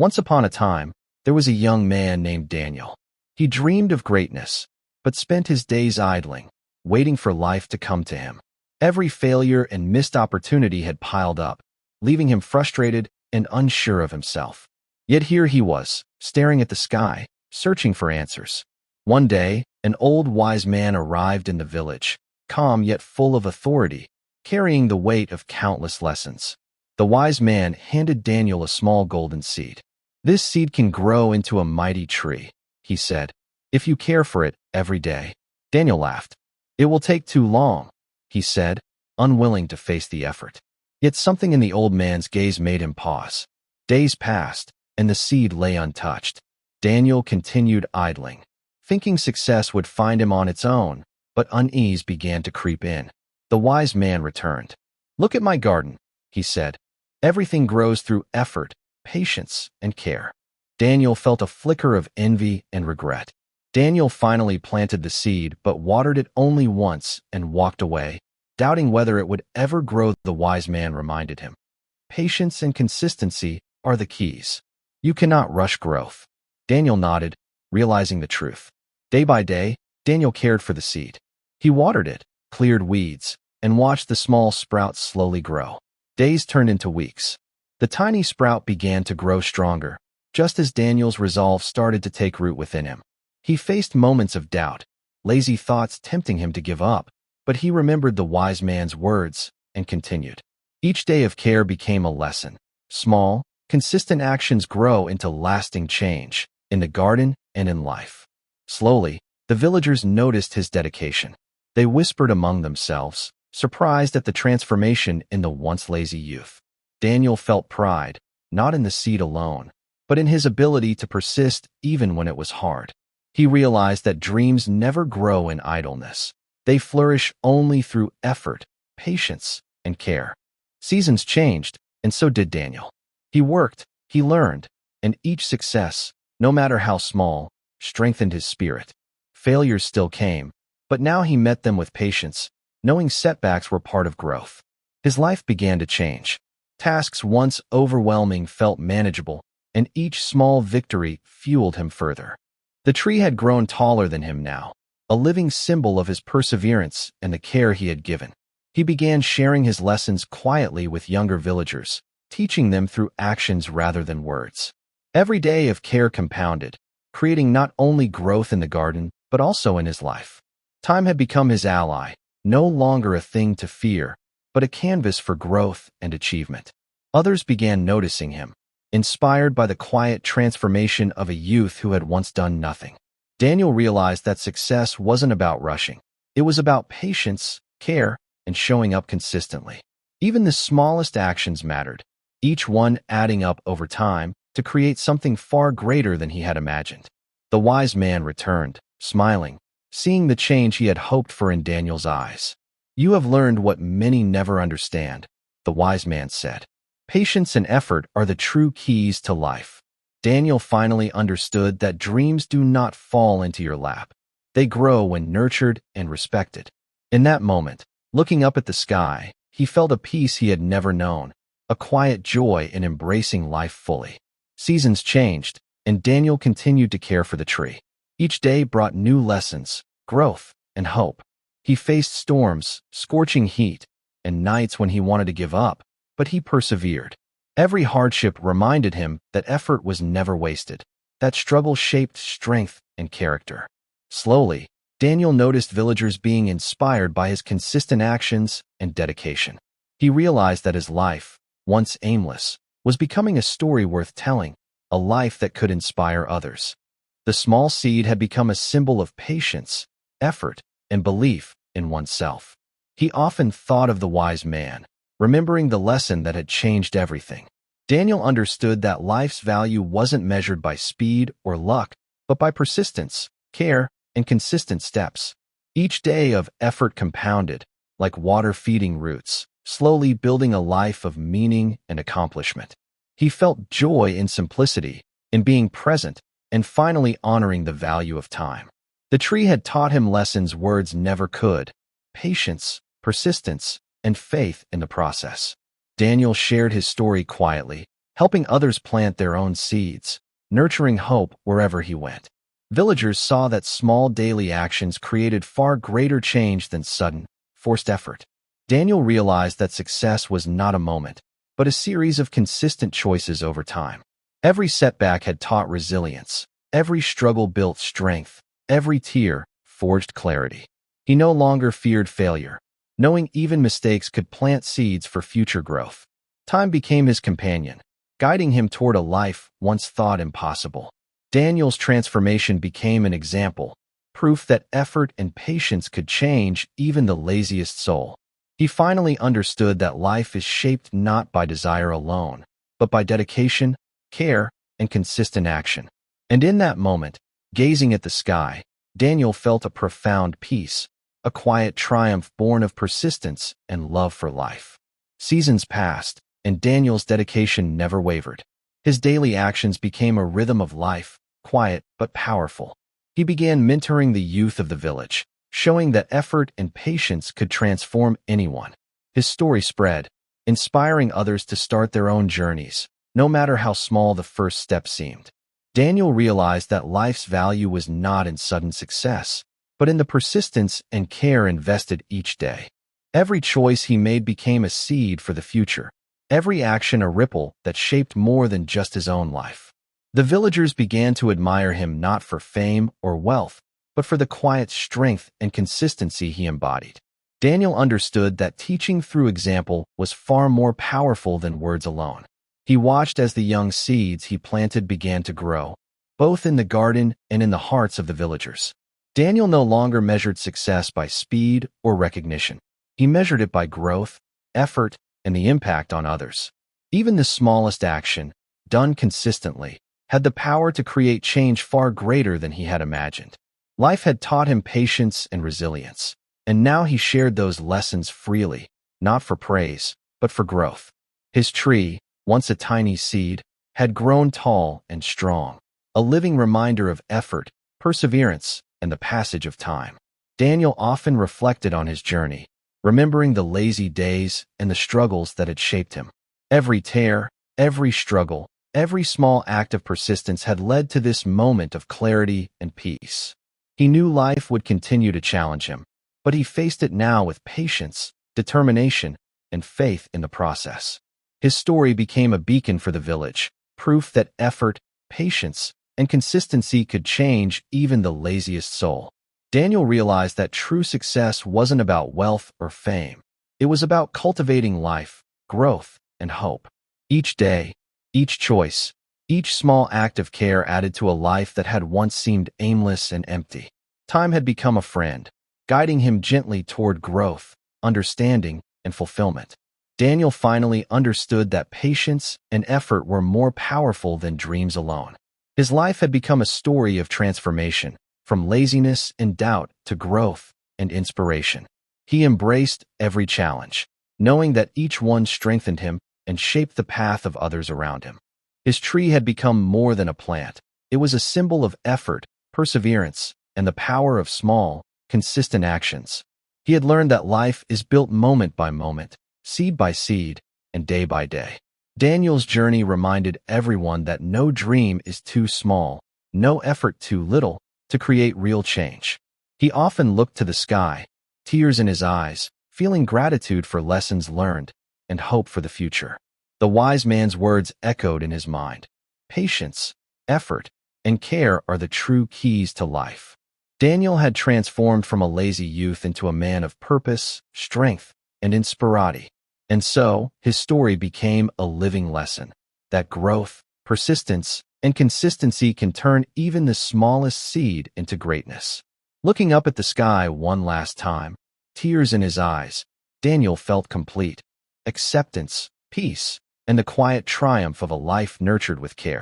Once upon a time, there was a young man named Daniel. He dreamed of greatness, but spent his days idling, waiting for life to come to him. Every failure and missed opportunity had piled up, leaving him frustrated and unsure of himself. Yet here he was, staring at the sky, searching for answers. One day, an old wise man arrived in the village, calm yet full of authority, carrying the weight of countless lessons. The wise man handed Daniel a small golden seed. "This seed can grow into a mighty tree," he said, "if you care for it every day." Daniel laughed. "It will take too long," he said, unwilling to face the effort. Yet something in the old man's gaze made him pause. Days passed, and the seed lay untouched. Daniel continued idling, thinking success would find him on its own, but unease began to creep in. The wise man returned. "Look at my garden," he said. "Everything grows through effort, patience, and care." Daniel felt a flicker of envy and regret. Daniel finally planted the seed but watered it only once and walked away, doubting whether it would ever grow. The wise man reminded him, "Patience and consistency are the keys. You cannot rush growth." Daniel nodded, realizing the truth. Day by day, Daniel cared for the seed. He watered it, cleared weeds, and watched the small sprout slowly grow. Days turned into weeks. The tiny sprout began to grow stronger, just as Daniel's resolve started to take root within him. He faced moments of doubt, lazy thoughts tempting him to give up, but he remembered the wise man's words and continued. Each day of care became a lesson. Small, consistent actions grow into lasting change, in the garden and in life. Slowly, the villagers noticed his dedication. They whispered among themselves, surprised at the transformation in the once lazy youth. Daniel felt pride, not in the seed alone, but in his ability to persist even when it was hard. He realized that dreams never grow in idleness. They flourish only through effort, patience, and care. Seasons changed, and so did Daniel. He worked, he learned, and each success, no matter how small, strengthened his spirit. Failures still came, but now he met them with patience, knowing setbacks were part of growth. His life began to change. Tasks once overwhelming felt manageable, and each small victory fueled him further. The tree had grown taller than him now, a living symbol of his perseverance and the care he had given. He began sharing his lessons quietly with younger villagers, teaching them through actions rather than words. Every day of care compounded, creating not only growth in the garden, but also in his life. Time had become his ally, no longer a thing to fear, but a canvas for growth and achievement. Others began noticing him, inspired by the quiet transformation of a youth who had once done nothing. Daniel realized that success wasn't about rushing. It was about patience, care, and showing up consistently. Even the smallest actions mattered, each one adding up over time to create something far greater than he had imagined. The wise man returned, smiling, seeing the change he had hoped for in Daniel's eyes. "You have learned what many never understand," the wise man said. "Patience and effort are the true keys to life." Daniel finally understood that dreams do not fall into your lap. They grow when nurtured and respected. In that moment, looking up at the sky, he felt a peace he had never known, a quiet joy in embracing life fully. Seasons changed, and Daniel continued to care for the tree. Each day brought new lessons, growth, and hope. He faced storms, scorching heat, and nights when he wanted to give up, but he persevered. Every hardship reminded him that effort was never wasted, that struggle shaped strength and character. Slowly, Daniel noticed villagers being inspired by his consistent actions and dedication. He realized that his life, once aimless, was becoming a story worth telling, a life that could inspire others. The small seed had become a symbol of patience, effort, and belief in oneself. He often thought of the wise man, remembering the lesson that had changed everything. Daniel understood that life's value wasn't measured by speed or luck, but by persistence, care, and consistent steps. Each day of effort compounded, like water feeding roots, slowly building a life of meaning and accomplishment. He felt joy in simplicity, in being present, and finally honoring the value of time. The tree had taught him lessons words never could: patience, persistence, and faith in the process. Daniel shared his story quietly, helping others plant their own seeds, nurturing hope wherever he went. Villagers saw that small daily actions created far greater change than sudden, forced effort. Daniel realized that success was not a moment, but a series of consistent choices over time. Every setback had taught resilience. Every struggle built strength. Every tear forged clarity. He no longer feared failure, knowing even mistakes could plant seeds for future growth. Time became his companion, guiding him toward a life once thought impossible. Daniel's transformation became an example, proof that effort and patience could change even the laziest soul. He finally understood that life is shaped not by desire alone, but by dedication, care, and consistent action. And in that moment, gazing at the sky, Daniel felt a profound peace, a quiet triumph born of persistence and love for life. Seasons passed, and Daniel's dedication never wavered. His daily actions became a rhythm of life, quiet but powerful. He began mentoring the youth of the village, showing that effort and patience could transform anyone. His story spread, inspiring others to start their own journeys, no matter how small the first step seemed. Daniel realized that life's value was not in sudden success, but in the persistence and care invested each day. Every choice he made became a seed for the future, every action a ripple that shaped more than just his own life. The villagers began to admire him not for fame or wealth, but for the quiet strength and consistency he embodied. Daniel understood that teaching through example was far more powerful than words alone. He watched as the young seeds he planted began to grow, both in the garden and in the hearts of the villagers. Daniel no longer measured success by speed or recognition. He measured it by growth, effort, and the impact on others. Even the smallest action, done consistently, had the power to create change far greater than he had imagined. Life had taught him patience and resilience, and now he shared those lessons freely, not for praise, but for growth. His tree, once a tiny seed, had grown tall and strong, a living reminder of effort, perseverance, and the passage of time. Daniel often reflected on his journey, remembering the lazy days and the struggles that had shaped him. Every tear, every struggle, every small act of persistence had led to this moment of clarity and peace. He knew life would continue to challenge him, but he faced it now with patience, determination, and faith in the process. His story became a beacon for the village, proof that effort, patience, and consistency could change even the laziest soul. Daniel realized that true success wasn't about wealth or fame. It was about cultivating life, growth, and hope. Each day, each choice, each small act of care added to a life that had once seemed aimless and empty. Time had become a friend, guiding him gently toward growth, understanding, and fulfillment. Daniel finally understood that patience and effort were more powerful than dreams alone. His life had become a story of transformation, from laziness and doubt to growth and inspiration. He embraced every challenge, knowing that each one strengthened him and shaped the path of others around him. His tree had become more than a plant. It was a symbol of effort, perseverance, and the power of small, consistent actions. He had learned that life is built moment by moment, seed by seed, and day by day. Daniel's journey reminded everyone that no dream is too small, no effort too little, to create real change. He often looked to the sky, tears in his eyes, feeling gratitude for lessons learned and hope for the future. The wise man's words echoed in his mind. Patience, effort, and care are the true keys to life. Daniel had transformed from a lazy youth into a man of purpose, strength, and inspirati. And so, his story became a living lesson that growth, persistence, and consistency can turn even the smallest seed into greatness. Looking up at the sky one last time, tears in his eyes, Daniel felt complete. Acceptance, peace, and the quiet triumph of a life nurtured with care.